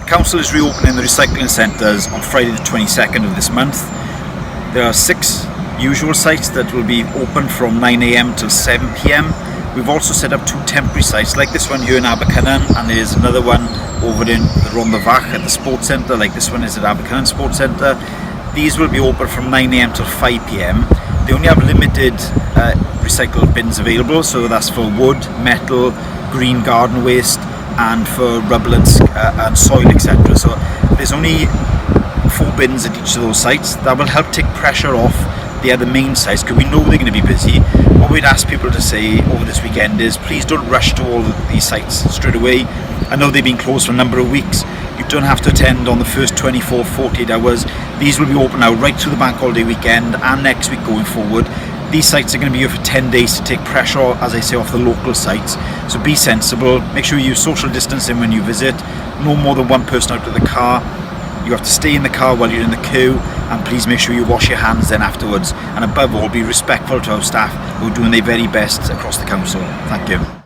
Council is reopening the recycling centres on Friday the 22nd of this month. There are 6 usual sites that will be open from 9 AM till 7 PM. We've also set up 2 temporary sites like this one here in Abercynon, and there's another one over in the Rhondda Fach at the Sports Centre, like this one is at Abercynon Sports Centre. These will be open from 9 AM till 5 PM. They only have limited recycled bins available, so that's for wood, metal, green garden waste, and for rubble and soil, etc. So there's only 4 bins at each of those sites. That will help take pressure off the other main sites, because we know they're going to be busy. What we'd ask people to say over this weekend is please don't rush to all these sites straight away. I know they've been closed for a number of weeks. You don't have to attend on the first 24, 48 hours. These will be open now right through the bank holiday weekend and next week going forward. These sites are going to be here for 10 days to take pressure, as I say, off the local sites. So be sensible, make sure you use social distancing when you visit, no more than 1 person out of the car. You have to stay in the car while you're in the queue, and please make sure you wash your hands then afterwards. And above all, be respectful to our staff who are doing their very best across the council. Thank you.